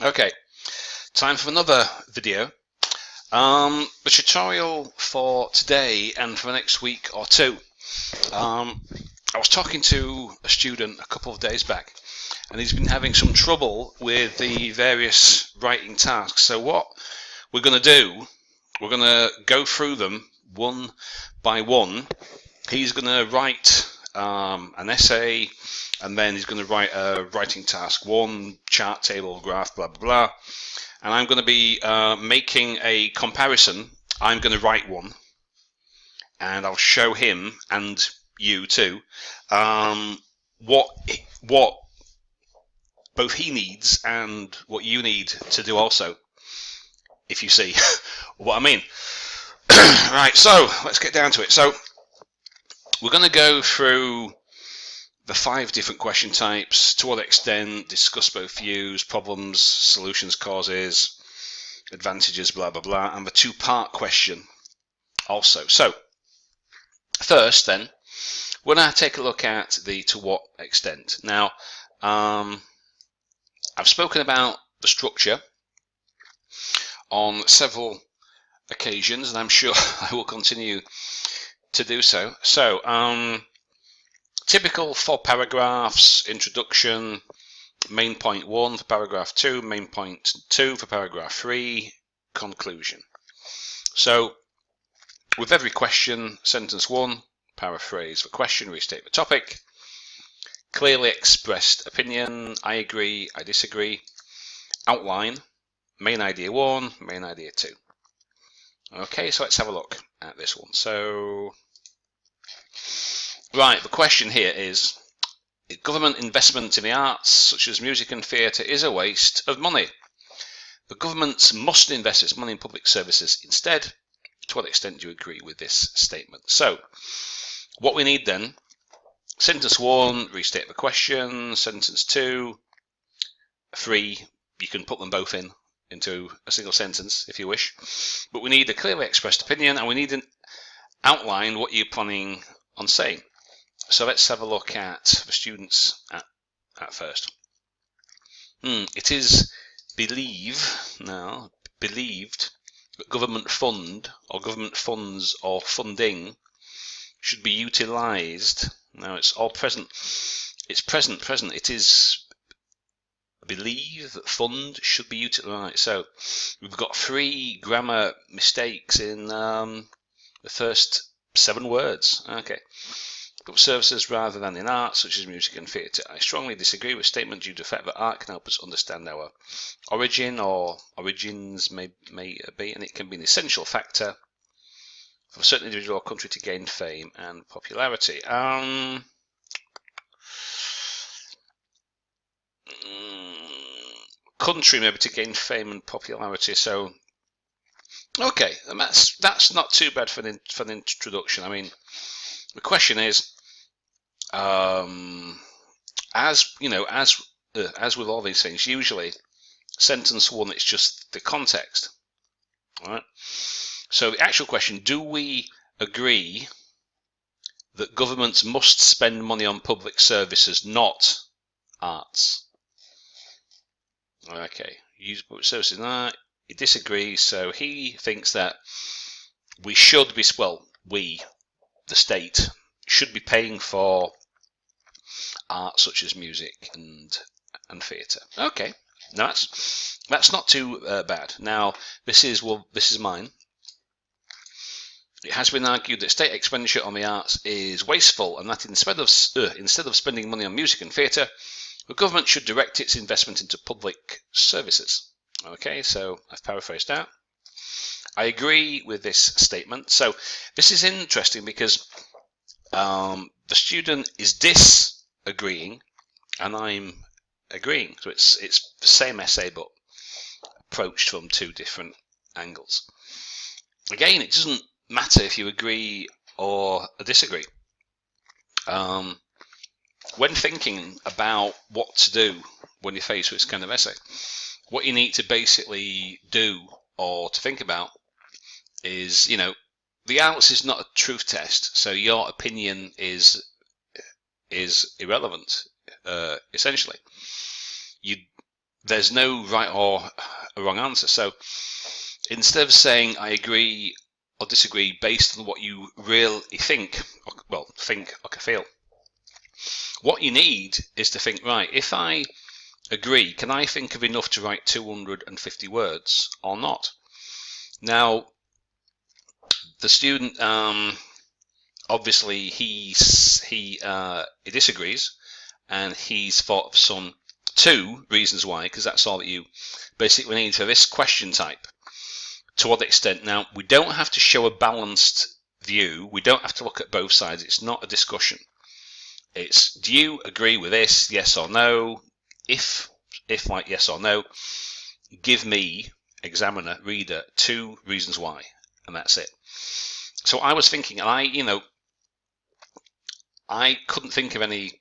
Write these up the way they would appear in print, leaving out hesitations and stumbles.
Okay, time for another video. The tutorial for today and for the next week or two. I was talking to a student a couple of days back, and he's been having some trouble with the various writing tasks. So what we're going to do, we're going to go through them one by one. He's going to write an essay, and then he's going to write a writing task, one chart, table, graph, blah, blah, blah. And I'm going to be making a comparison. I'm going to write one, and I'll show him and you too what both he needs and what you need to do also, if you see what I mean. Right, so let's get down to it. So we're going to go through the 5 different question types, to what extent, discuss both views, problems, solutions, causes, advantages, blah, blah, blah, and the 2-part question also. So first then, we're going to take a look at the to what extent. Now, I've spoken about the structure on several occasions, and I'm sure I will continue to do so. So, typical 4 paragraphs: introduction, main point 1 for paragraph 2, main point 2 for paragraph 3, conclusion. So with every question, sentence 1, paraphrase the question, restate the topic, clearly expressed opinion, I agree, I disagree, outline, main idea 1, main idea 2. Okay, so let's have a look at this one. So, right, the question here is, government investment in the arts, such as music and theatre, is a waste of money. The government must invest its money in public services instead. To what extent do you agree with this statement? So, what we need then, sentence 1, restate the question, sentence 2, 3, you can put them both into a single sentence if you wish, but we need a clearly expressed opinion, and we need an outline what you're planning on saying. So let's have a look at the students at first. It is believed that government fund or government funds or funding should be utilised. Now it's all present. It's present. It is believe that fund should be utilised. So we've got 3 grammar mistakes in the first 7 words. Okay. Services rather than in art, such as music and theatre. I strongly disagree with statement due to the fact that art can help us understand our origin or origins may be, and it can be an essential factor for a certain individual or country to gain fame and popularity. Country maybe to gain fame and popularity. So okay, and that's not too bad for an introduction. I mean, the question is, as with all these things, usually sentence 1, it's just the context. All right. So the actual question: do we agree that governments must spend money on public services, not arts? Okay. Use public services. No, he disagrees. So he thinks that we should be, the state, should be paying for art such as music and theatre. Okay, no, that's not too bad. Now this is mine. It has been argued that state expenditure on the arts is wasteful, and that instead of spending money on music and theatre, the government should direct its investment into public services. Okay, so I've paraphrased that. I agree with this statement. So this is interesting because the student is disagreeing and I'm agreeing. So it's the same essay but approached from 2 different angles. Again, it doesn't matter if you agree or disagree. When thinking about what to do when you're faced with this kind of essay, what you need to basically do or to think about is, the IELTS is not a truth test, so your opinion is irrelevant. Essentially, there's no right or wrong answer. So instead of saying I agree or disagree based on what you really think, or feel, what you need is to think, right, if I agree, can I think of enough to write 250 words or not? Now, the student, obviously, he disagrees, and he's thought of some 2 reasons why, because that's all that you basically need for this question type. To what extent? Now, we don't have to show a balanced view. We don't have to look at both sides. It's not a discussion. It's, do you agree with this, yes or no? If like yes or no, give me, examiner, reader, 2 reasons why, and that's it. So I was thinking, and I couldn't think of any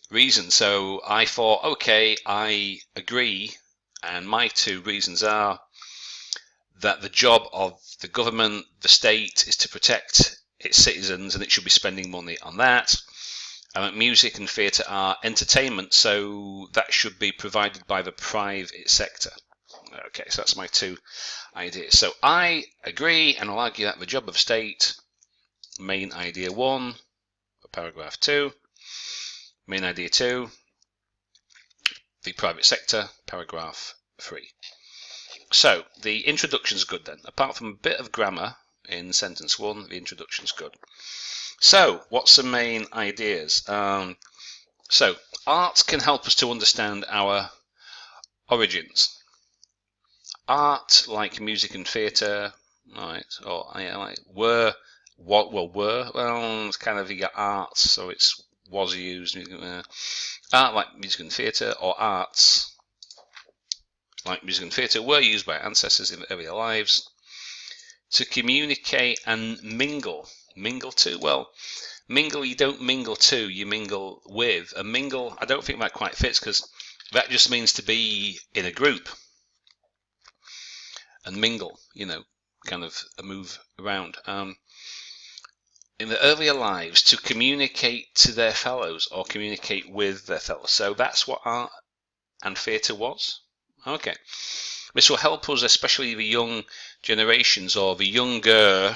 reason, so I thought, okay, I agree, and my 2 reasons are that the job of the government, the state, is to protect its citizens, and it should be spending money on that. And that music and theatre are entertainment, so that should be provided by the private sector. Okay, so that's my 2 ideas. So I agree, and I'll argue that the job of state, main idea 1, paragraph 2, main idea 2, the private sector, paragraph 3. So the introduction's good then. Apart from a bit of grammar in sentence 1, the introduction's good. So what's the main ideas? So art can help us to understand our origins. Art, like music and theatre, right? Or well, it's kind of, you got arts, so it's was used. Art, like music and theatre, or arts, like music and theatre, were used by ancestors in their earlier lives to communicate and mingle. Mingle to? Well, mingle, you don't mingle to, you mingle with. And mingle, I don't think that quite fits, because that just means to be in a group. And mingle, kind of a move around. In the earlier lives, to communicate to their fellows or communicate with their fellows. So that's what art and theatre was. Okay. This will help us, especially the young generations or the younger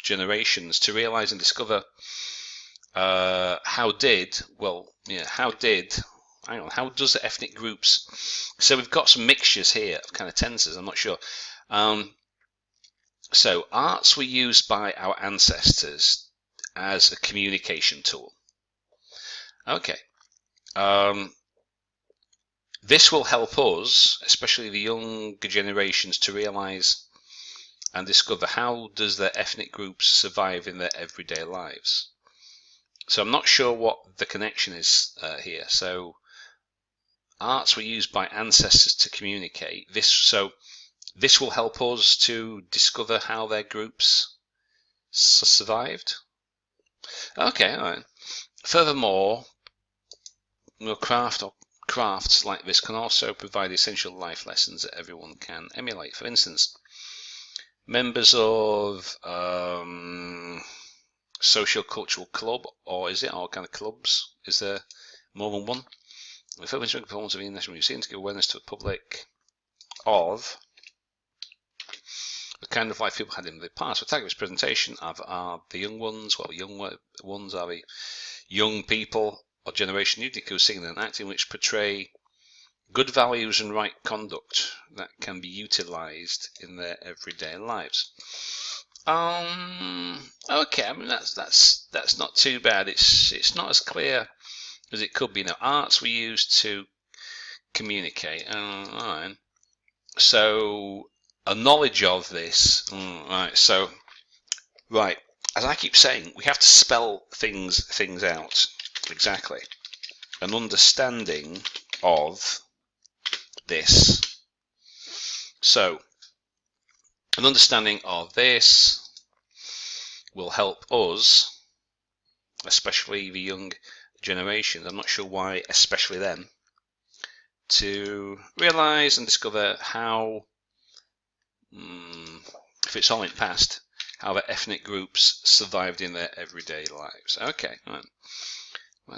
generations, to realise and discover how does the ethnic groups, so we've got some mixtures here of kind of tenses, I'm not sure. So arts were used by our ancestors as a communication tool. Okay. This will help us, especially the younger generations, to realise and discover how does their ethnic groups survive in their everyday lives. So I'm not sure what the connection is here. So arts were used by ancestors to communicate. This will help us to discover how their groups survived. Okay, all right. Furthermore, crafts like this can also provide essential life lessons that everyone can emulate. For instance, members of social cultural club, or kind of clubs? Is there more than one? The film's performance of the National Museum to give awareness to the public of the kind of life people had in the past. The tag of this presentation are the young ones. Well, young ones are the young people or generation unique who sing and acting, which portray good values and right conduct that can be utilised in their everyday lives. Okay, I mean that's not too bad. It's not as clear as it could be. Now, arts we use to communicate. Alright. So a knowledge of this. Right. So right. As I keep saying, we have to spell things out exactly. An understanding of this. So an understanding of this will help us, especially the young generations, I'm not sure why especially them, to realise and discover how, if it's all in the past, how the ethnic groups survived in their everyday lives. Okay, right.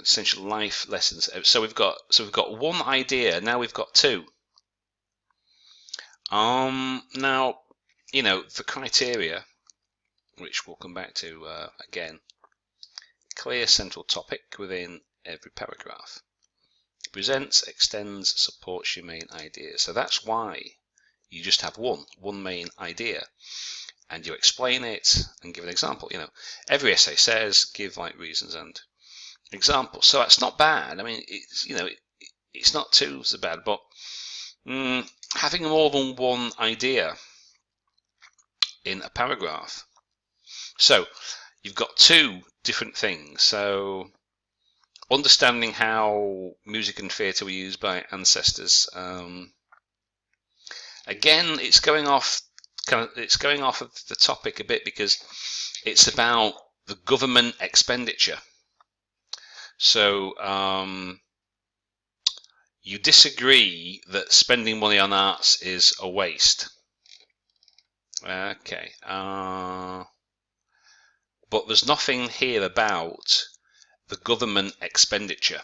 Essential life lessons. So we've got one idea, now we've got 2. Now, the criteria, which we'll come back to again, clear central topic within every paragraph. Presents, extends, supports your main idea. So that's why you just have one main idea, and you explain it and give an example. Every essay says give like reasons and examples. So that's not bad. I mean, it's not too so bad, but having more than one idea in a paragraph. So you've got two different things. So understanding how music and theatre were used by ancestors. Again, it's going off of the topic a bit because it's about the government expenditure. So you disagree that spending money on arts is a waste. Okay. But there's nothing here about the government expenditure.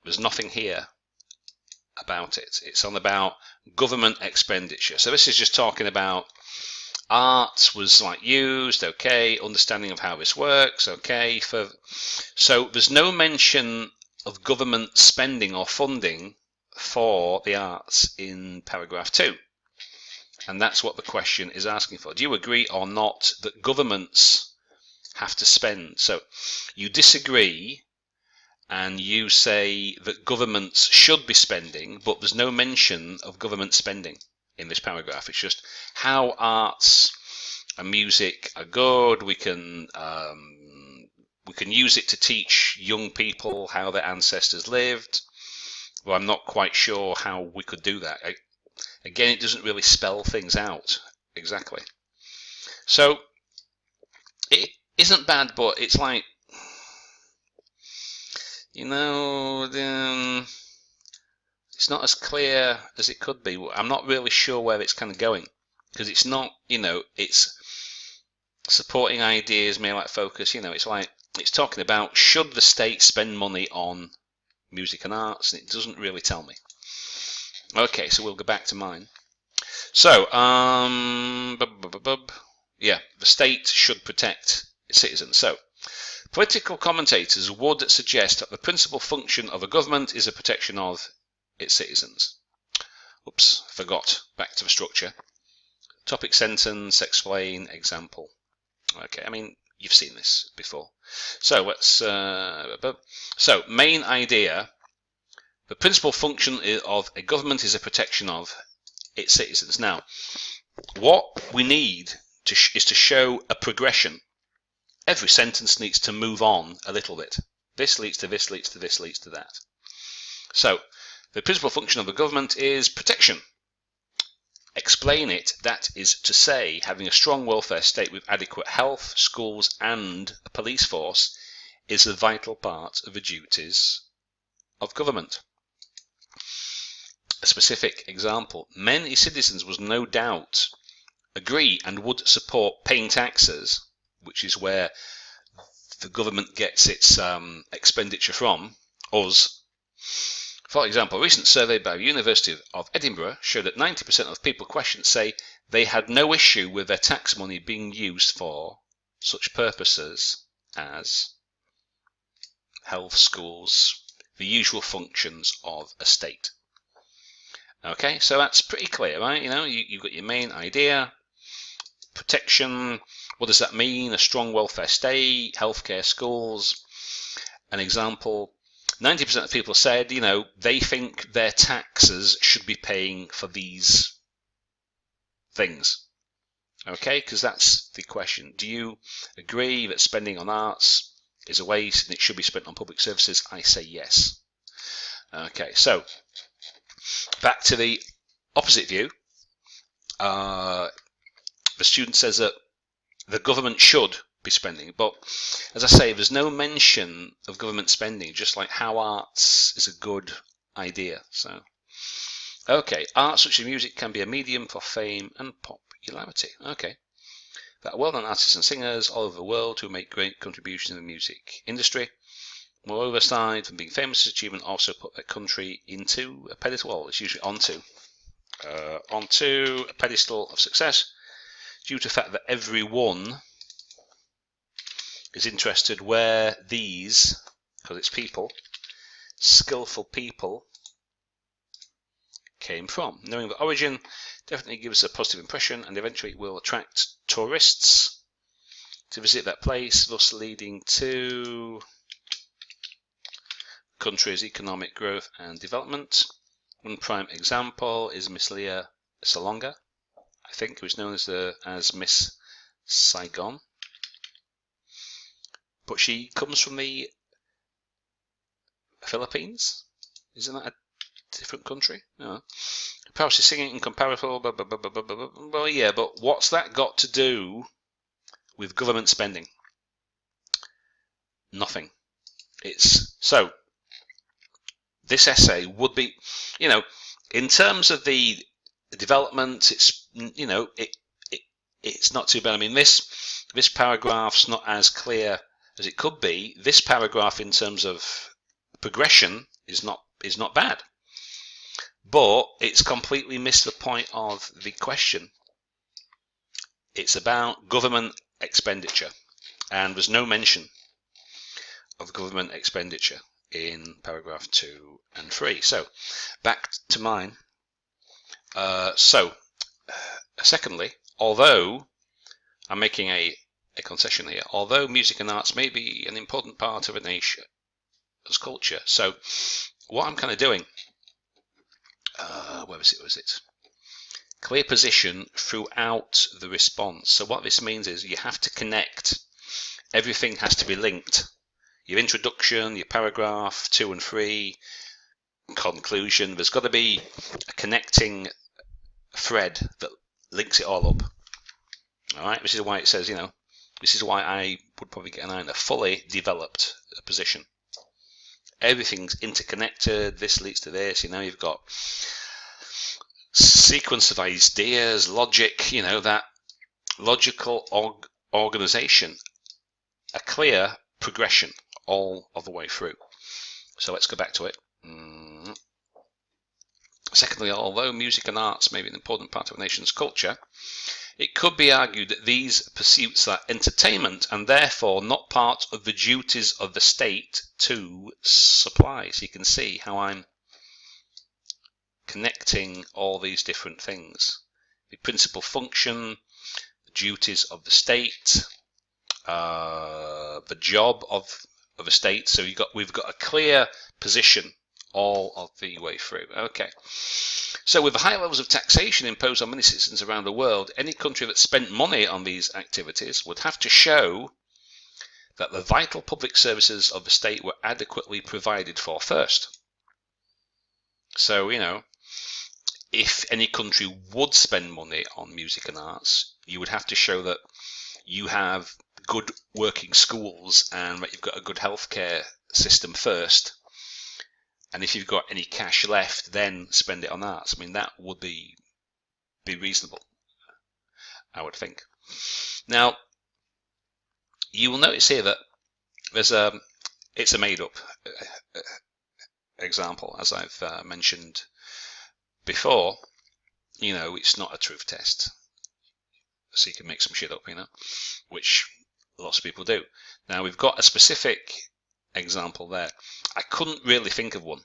There's nothing here about it. It's on about government expenditure. So this is just talking about art was like used, okay, understanding of how this works, okay. So there's no mention of government spending or funding for the arts in paragraph 2. And that's what the question is asking for. Do you agree or not that governments have to spend? So you disagree and you say that governments should be spending, but there's no mention of government spending in this paragraph. It's just how arts and music are good. We can use it to teach young people how their ancestors lived. Well, I'm not quite sure how we could do that. Again, it doesn't really spell things out exactly. So it isn't bad, but it's like, it's not as clear as it could be. I'm not really sure where it's kind of going, because it's not, it's supporting ideas, may like focus, it's like, it's talking about should the state spend money on music and arts, and it doesn't really tell me. Okay, so we'll go back to mine. So, yeah, the state should protect its citizens. So, political commentators would suggest that the principal function of a government is a protection of its citizens. Oops, forgot. Back to the structure. Topic, sentence, explain, example. Okay, I mean, you've seen this before. So let's. So main idea. The principal function of a government is a protection of its citizens. Now, what we need is to show a progression. Every sentence needs to move on a little bit. This leads to this, leads to this, leads to that. So, the principal function of the government is protection. Explain it, that is to say, having a strong welfare state with adequate health, schools, and a police force is a vital part of the duties of government. A specific example. Many citizens would no doubt agree and would support paying taxes, which is where the government gets its expenditure from, us. For example, a recent survey by the University of Edinburgh showed that 90% of people questioned say they had no issue with their tax money being used for such purposes as health, schools, the usual functions of a state. Okay, so that's pretty clear, right? You've got your main idea, protection. What does that mean? A strong welfare state, healthcare, schools. An example, 90% of people said, they think their taxes should be paying for these things. Okay, because that's the question. Do you agree that spending on arts is a waste and it should be spent on public services? I say yes. Okay, so back to the opposite view. The student says that the government should be spending, but as I say, there's no mention of government spending, just like how arts is a good idea. So, okay, art such as music can be a medium for fame and popularity. Okay, there are well-known artists and singers all over the world who make great contributions in the music industry. Moreover, aside from being famous, achievement also put their country into a pedestal. Well, it's usually onto onto a pedestal of success due to the fact that everyone is interested where these, because it's people, skillful people, came from. Knowing the origin definitely gives a positive impression and eventually it will attract tourists to visit that place, thus leading to country's economic growth and development. One prime example is Miss Leah Salonga, I think, who is known as Miss Saigon. But she comes from the Philippines. Isn't that a different country? No. Apparently singing incomparable, blah, blah, blah, blah, blah, blah. Well, yeah, but what's that got to do with government spending? Nothing. So this essay would be, in terms of the development, it's, it's not too bad. I mean, this paragraph's not as clear as it could be. This paragraph, in terms of progression, is not bad, but it's completely missed the point of the question. It's about government expenditure, and there's no mention of government expenditure in paragraph 2 and 3. So back to mine. Secondly, although I'm making a concession here, although music and arts may be an important part of a nation's culture, so what I'm kind of doing, where was it? Clear position throughout the response. So what this means is you have to connect. Everything has to be linked. Your introduction, your paragraph 2 and 3, conclusion. There's got to be a connecting thread that links it all up. All right. This is why it says, this is why I would probably get a fully developed position. Everything's interconnected. This leads to this. You've got sequence of ideas, logic. That logical organization, a clear progression all of the way through. So let's go back to it. Secondly, although music and arts may be an important part of a nation's culture, it could be argued that these pursuits are entertainment and therefore not part of the duties of the state to supply. So you can see how I'm connecting all these different things. The principal function, the duties of the state, the job of a state. So we've got a clear position all of the way through. Okay. So with the high levels of taxation imposed on many citizens around the world, any country that spent money on these activities would have to show that the vital public services of the state were adequately provided for first. So, if any country would spend money on music and arts, you would have to show that you have good working schools and that you've got a good healthcare system first. And if you've got any cash left, then spend it on arts. I mean, that would be reasonable, I would think. Now, you will notice here that it's a made-up example, as I've mentioned before. It's not a truth test, so you can make some shit up, which lots of people do. Now, we've got a specific example there. I couldn't really think of one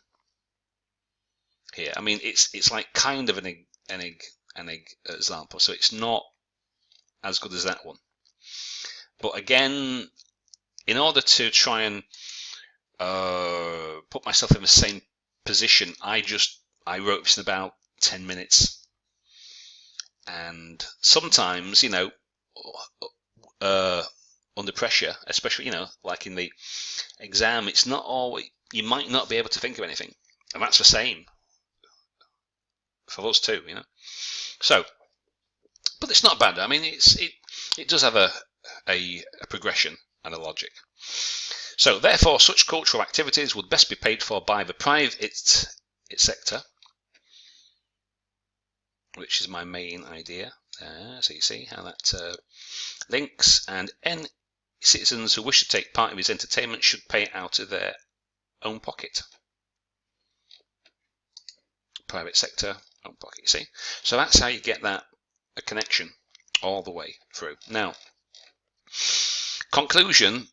here. I mean, it's like kind of an example, so it's not as good as that one. But again, in order to try and put myself in the same position, I wrote this in about 10 minutes. And sometimes, under pressure, especially, like in the exam, it's not always, you might not be able to think of anything. And that's the same for us too, So, but it's not bad. I mean, it does have a progression and a logic. So, therefore, such cultural activities would best be paid for by the private sector, which is my main idea. So you see how that links, and any citizens who wish to take part in his entertainment should pay out of their own pocket. Private sector, own pocket. you see? So that's how you get that a connection all the way through. Now, conclusion,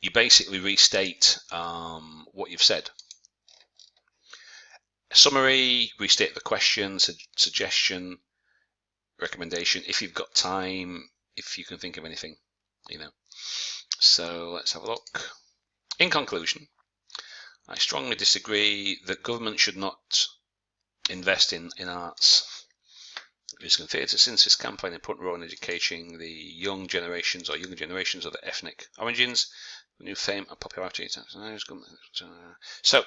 you basically restate what you've said. Summary, restate the question, suggestion, recommendation, if you've got time, if you can think of anything, you know. So let's have a look. In conclusion, I strongly disagree that government should not invest in arts, music and theatre, since this can play an important role in educating the younger generations of the ethnic origins, new fame and popularity. So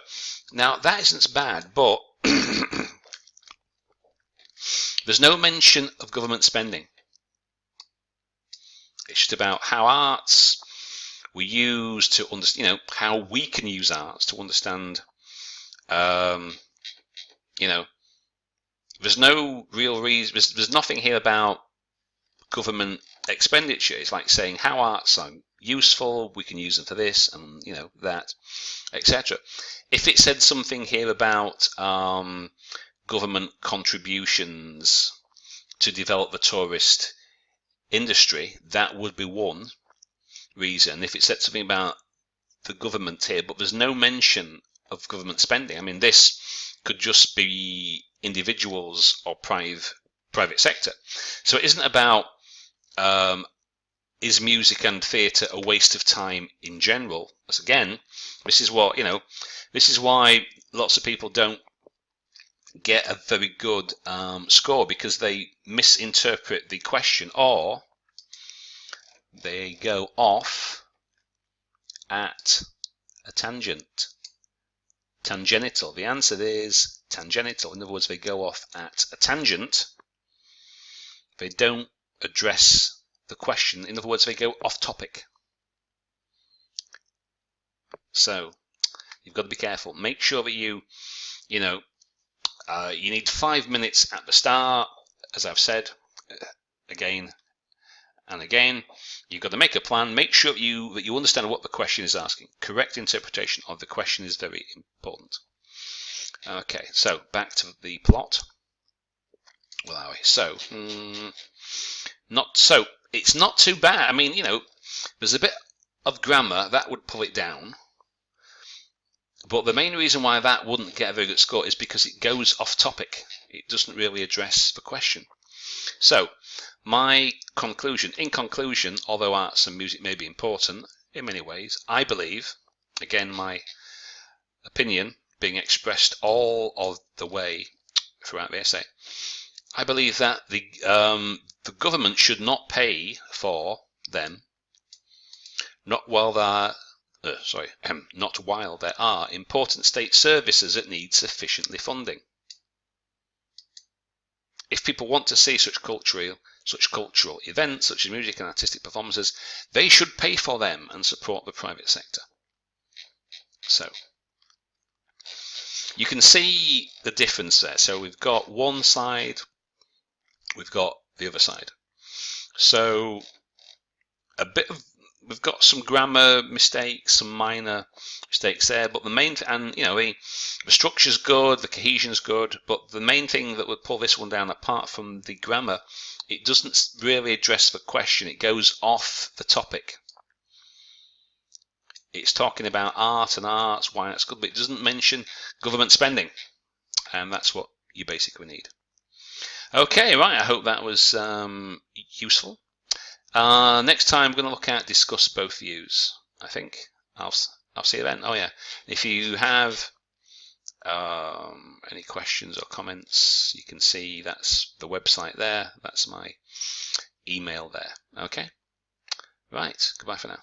now that isn't bad, but there's no mention of government spending. It's just about how arts we use to understand, you know, how we can use arts to understand, you know, there's no real reason, there's nothing here about government expenditure. It's like saying how arts are useful, we can use them for this and, you know, that, etc. If it said something here about government contributions to develop the tourist industry, that would be one reason. If it said something about the government here, but there's no mention of government spending. I mean, this could just be individuals or private sector. So it isn't about is music and theatre a waste of time in general. As again, this is what, you know, this is why lots of people don't get a very good score, because they misinterpret the question, or they go off at a tangent. Tangential. The answer is tangential. In other words, they go off at a tangent. They don't address the question. In other words, they go off topic. So you've got to be careful. Make sure that you know, you need 5 minutes at the start, as I've said again and again. You've got to make a plan. Make sure that you understand what the question is asking. Correct interpretation of the question is very important. Okay, so back to the plot. Where are we? So, it's not too bad. I mean, you know, there's a bit of grammar that would pull it down. But the main reason why that wouldn't get a very good score is because it goes off topic. It doesn't really address the question. So, my conclusion, in conclusion, although arts and music may be important in many ways, I believe, again, my opinion being expressed all of the way throughout the essay, I believe that the government should not pay for them, not while there are important state services that need sufficiently funding. If people want to see such cultural events, such as music and artistic performances, they should pay for them and support the private sector. So you can see the difference there. So we've got one side, we've got the other side. So we've got some grammar mistakes, some minor mistakes there, but the main, and you know, the structure's good, the cohesion's good, but the main thing that would pull this one down, apart from the grammar, it doesn't really address the question. It goes off the topic. It's talking about art and arts, why it's good, but it doesn't mention government spending, and that's what you basically need. Okay, right, I hope that was useful. Next time we're going to look at discuss both views. I think I'll see you then. Oh yeah, if you have any questions or comments, you can see that's the website there. That's my email there. Okay, right. Goodbye for now.